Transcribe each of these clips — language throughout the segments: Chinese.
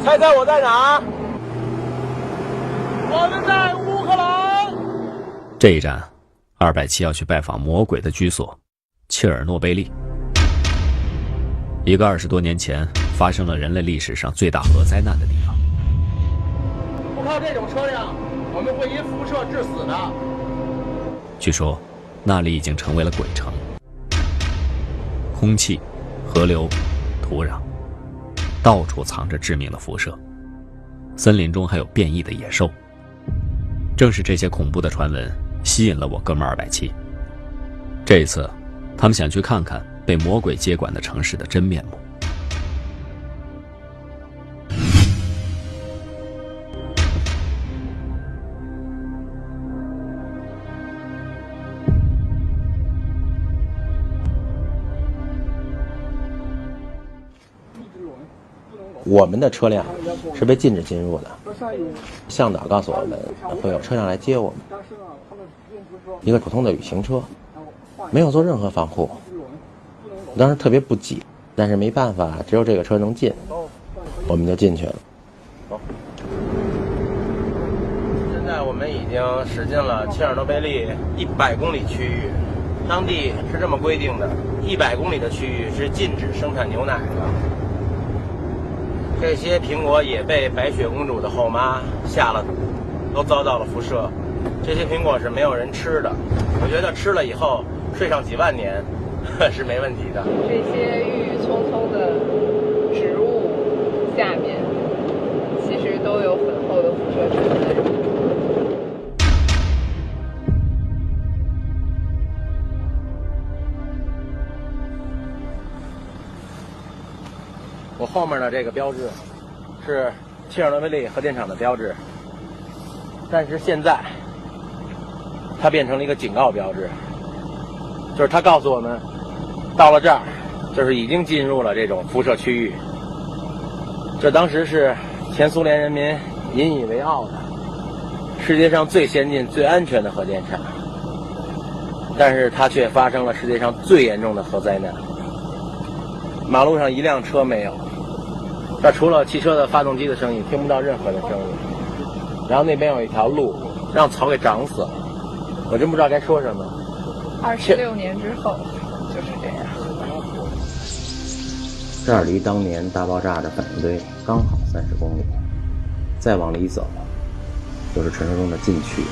猜猜我在哪？我们在乌克兰。这一站，270要去拜访魔鬼的居所——切尔诺贝利，一个20多年前发生了人类历史上最大核灾难的地方。不靠这种车辆，我们会因辐射致死的。据说，那里已经成为了鬼城，空气、河流、土壤，到处藏着致命的辐射。森林中还有变异的野兽。正是这些恐怖的传闻吸引了我哥们270。这一次，他们想去看看被魔鬼接管的城市的真面目。我们的车辆是被禁止进入的，向导告诉我们会有车辆来接我们，一个普通的旅行车，没有做任何防护。我当时特别不解，但是没办法，只有这个车能进，我们就进去了。现在我们已经驶进了切尔诺贝利100公里区域，当地是这么规定的：100公里的区域是禁止生产牛奶的。这些苹果也被白雪公主的后妈下了毒，都遭到了辐射。这些苹果是没有人吃的，我觉得吃了以后睡上几万年是没问题的。这些郁郁葱葱的植物下面，其实都有很厚的辐射层在。我后面的这个标志是切尔诺贝利核电厂的标志，但是现在它变成了一个警告标志，就是它告诉我们，到了这儿就是已经进入了这种辐射区域。这当时是前苏联人民引以为傲的世界上最先进、最安全的核电厂，但是它却发生了世界上最严重的核灾难。马路上一辆车没有，这除了汽车的发动机的声音，听不到任何的声音。然后那边有一条路，让草给长死了，我真不知道该说什么。26年之后就是这样。这儿离当年大爆炸的反应堆刚好30公里，再往里走，就是传说中的禁区。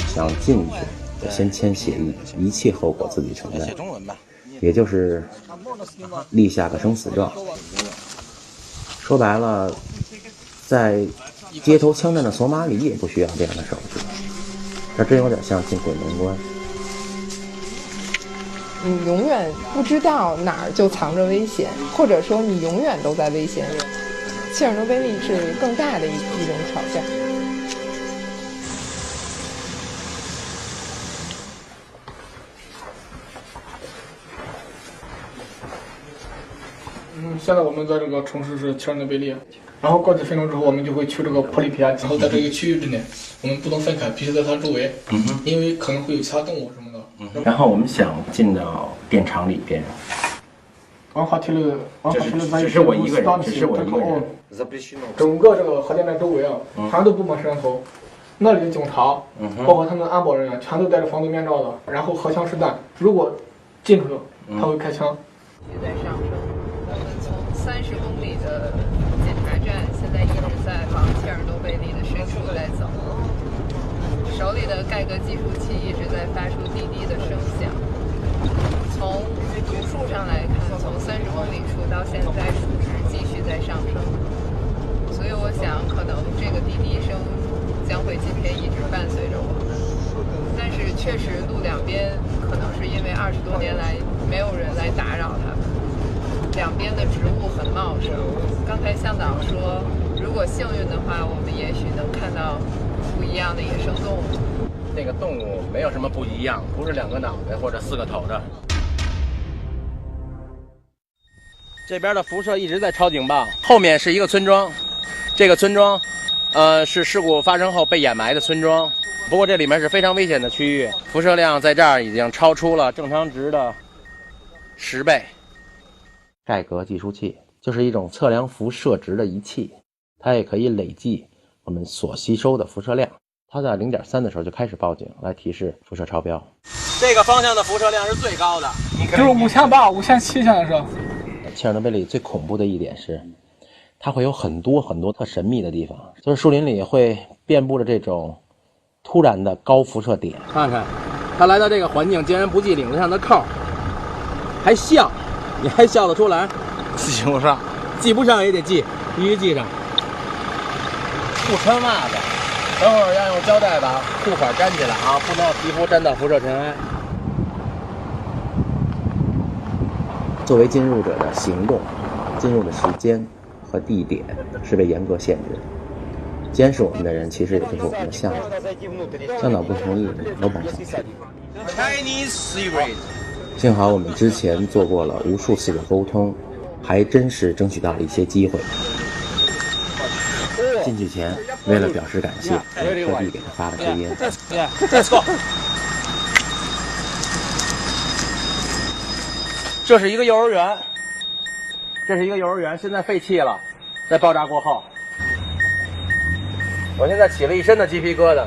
想进去，得先签协议，一切后果自己承担，也就是立下个生死状。说白了，在街头枪战的索马里也不需要这样的手续，这真有点像进鬼门关。你永远不知道哪儿就藏着危险，或者说你永远都在危险里。切尔诺贝利是更大的一种挑战。现在我们在这个城市是切尔诺贝利，然后过几分钟之后我们就会去这个普里皮亚，然后在这个区域之内，我们不能分开，必须在它周围，因为可能会有其他动物什么的。然后我们想进到电厂里边，只是我一个人，整个这个核电站周围啊，全都布满摄像头，那里的警察，包括他们的安保人员，全都戴着防毒面罩的，然后荷枪实弹，如果进去了，他会开枪。在上升，我们从30公里的检查站，现在一直在往切尔诺贝利的深处在走。手里的盖格计数器一直在发出滴滴的声响。从读数上来看，从30公里处到现在数值继续在上升，所以我想可能这个滴滴声将会今天一直伴随着我们。但是确实路两边可能是因为20多年来没有人来打扰它们，两边的植物很茂盛。刚才向导说，如果幸运的话，我们也许能看到不一样的野生动物。那个动物没有什么不一样，不是2个脑袋或者4个头的。这边的辐射一直在超警报，后面是一个村庄，这个村庄，是事故发生后被掩埋的村庄。不过这里面是非常危险的区域，辐射量在这儿已经超出了正常值的10倍。盖革计数器就是一种测量辐射值的仪器，它也可以累计我们所吸收的辐射量。它在 0.3 的时候就开始报警，来提示辐射超标。这个方向的辐射量是最高的，就是5800、5700的时候。切尔诺贝利最恐怖的一点是，它会有很多很多特神秘的地方，就是树林里会遍布着这种突然的高辐射点。看看，他来到这个环境，竟然不系领子上的扣，还笑，你还笑得出来？记不上，系不上也得系，必须系上。不穿袜子，等会儿要用胶带把裤管粘起来啊，不能让皮肤沾到辐射尘埃。作为进入者的行动、进入的时间和地点是被严格限制的。监视我们的人其实也就是我们的向导，向导不同意没有办法。幸好我们之前做过了无数次的沟通，还真是争取到了一些机会。进去前，为了表示感谢，我特地给他发了支烟。Let's go。这是一个幼儿园，这是一个幼儿园，现在废弃了，在爆炸过后，我现在起了一身的鸡皮疙瘩。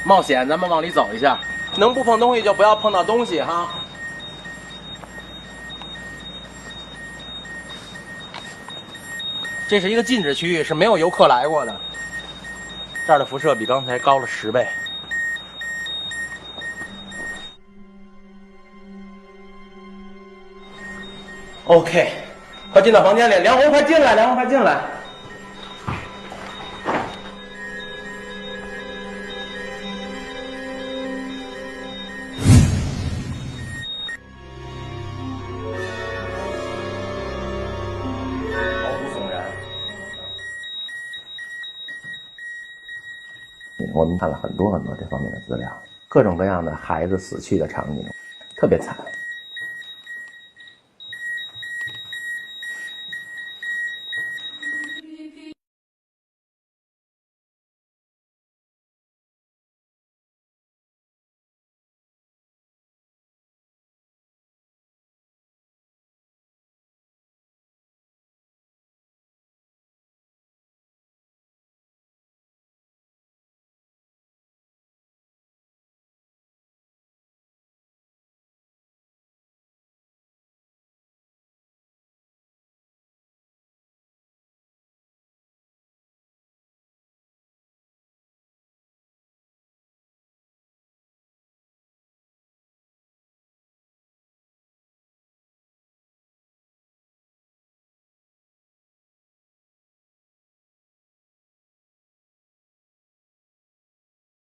冒险，咱们往里走一下，能不碰东西就不要碰到东西哈。这是一个禁止区域，是没有游客来过的。这儿的辐射比刚才高了10倍。OK， 快进到房间里，梁红快进来，梁红快进来。毛骨悚然。我们看了很多很多这方面的资料，各种各样的孩子死去的场景，特别惨。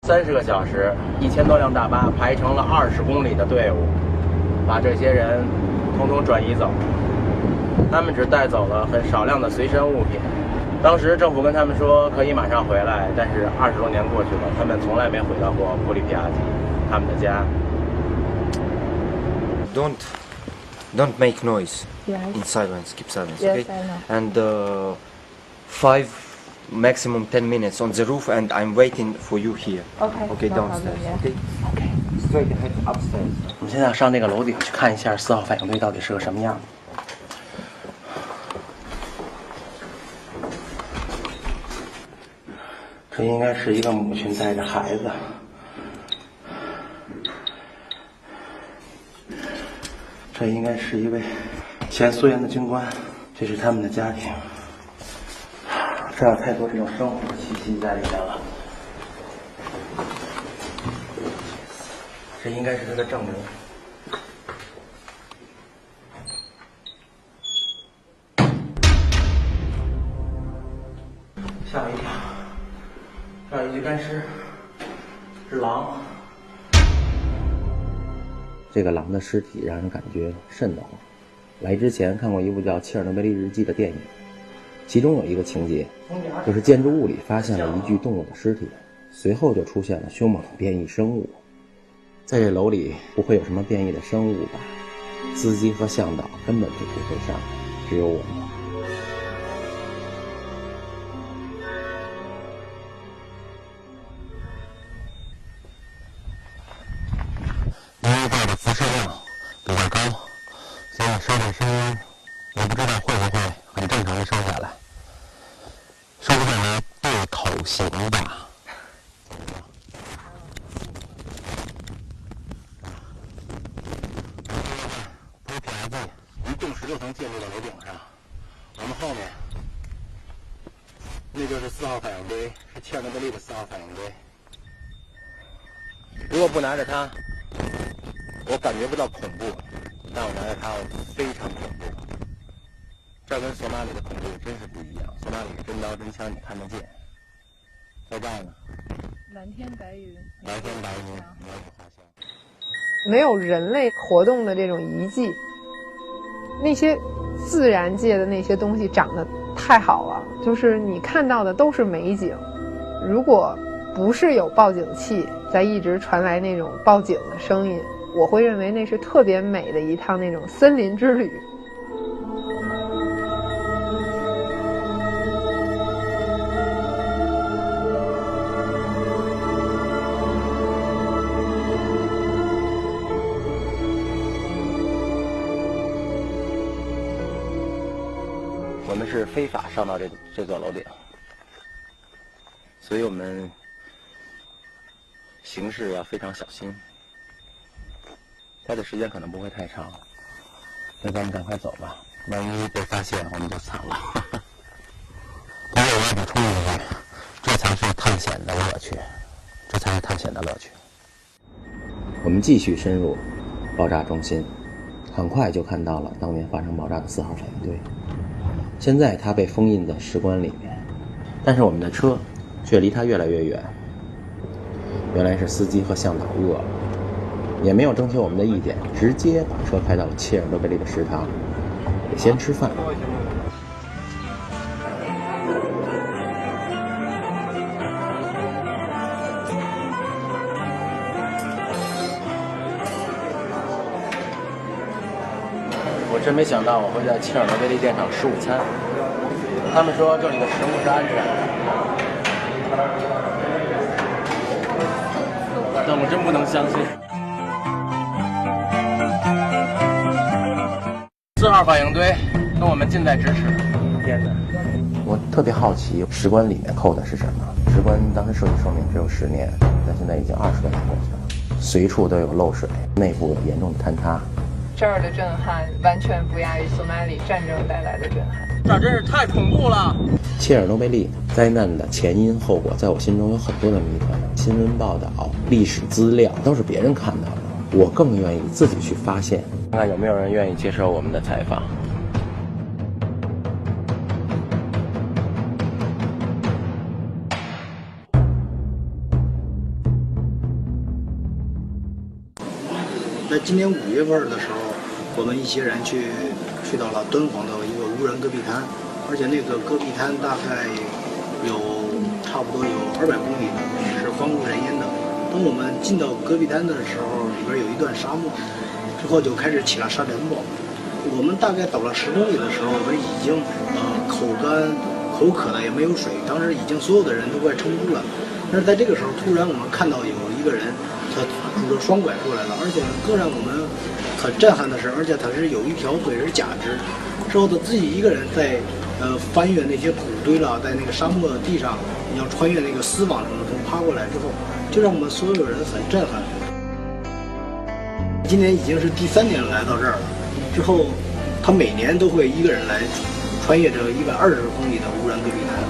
30个小时，1000多辆大巴排成了20公里的队伍，把这些人统统转移走。他们只带走了很少量的随身物品。当时政府跟他们说可以马上回来，但是20多年过去了，他们从来没回到过普里皮亚季，他们的家。Don't make noise. Yes. In silence, keep silence. Yes, Okay. I know. And maximum 10 minutes on the roof, and I'm waiting for you here. Okay. Okay, no downstairs. problem, yeah. Okay. Straight ahead upstairs. 我们现在要上这个楼顶去看一下4号反应堆到底是个什么样子。这应该是一个母亲带着孩子。这应该是一位前苏联的军官，这是他们的家庭。这有太多这种生活气息在里面了。这应该是他的证人。吓我一跳！这儿有一具干尸，是狼。这个狼的尸体让人感觉瘆得慌。来之前看过一部叫《切尔诺贝利日记》的电影，其中有一个情节，就是建筑物里发现了一具动物的尸体，随后就出现了凶猛的变异生物。在这楼里不会有什么变异的生物吧？司机和向导根本就不会上来，只有我们。因为这儿的辐射量比较高，收点声音，也不知道会不会很正常的收下来。收不下来对口型吧。不是 PSC， 一栋16层建筑的楼顶上，我们后面那就是4号反应堆，是切尔诺贝利的4号反应堆。如果不拿着它，我感觉不到恐怖，但我拿着它，我非常恐怖。这跟索马里的恐怖真是不一样。索马里真刀真枪你看得见，在这儿呢，蓝天白云，蓝天白云，没有花香。没有人类活动的这种遗迹，那些自然界的那些东西长得太好了，就是你看到的都是美景。如果不是有报警器在一直传来那种报警的声音，我会认为那是特别美的一趟那种森林之旅。我们是非法上到这座楼顶，所以我们行事要非常小心。待的时间可能不会太长，那咱们赶快走吧，万一被发现我们就惨了。不过我要补充一下，这才是探险的乐趣，这才是探险的乐趣。我们继续深入爆炸中心，很快就看到了当年发生爆炸的4号反应堆。现在它被封印在石棺里面，但是我们的车却离它越来越远。原来是司机和向导饿了，也没有征求我们的意见，直接把车开到了切尔诺贝利的食堂，得先吃饭。我真没想到我会在切尔诺贝利电厂吃午餐。他们说这里的食物是安全的，但我真不能相信。4号反应堆跟我们近在咫尺。天哪！我特别好奇石棺里面扣的是什么。石棺当时设计寿命只有10年，但现在已经20多年过去了，随处都有漏水，内部有严重的坍塌。这儿的震撼完全不亚于索马里战争带来的震撼。这真是太恐怖了！切尔诺贝利灾难的前因后果，在我心中有很多的谜团。新闻报道、历史资料都是别人看到的，我更愿意自己去发现。看看有没有人愿意接受我们的采访。在今年5月份的时候，我们一些人去到了敦煌的一个无人戈壁滩，而且那个戈壁滩大概差不多有200公里是荒无人烟的。当我们进到戈壁滩的时候，里边有一段沙漠，之后就开始起了沙尘暴。我们大概走了10公里的时候，我们已经口干口渴了，也没有水，当时已经所有的人都快撑不住了。但是在这个时候，突然我们看到有一个人，他拄着双拐过来了，而且更让我们很震撼的是，而且他是有一条腿是假肢，之后他自己一个人在翻越那些土堆了，在那个沙漠地上，你要穿越那个丝网什么的，从爬过来之后，就让我们所有人很震撼。今年已经是第3年来到这儿了，之后他每年都会一个人来穿越这120公里的无人戈壁滩。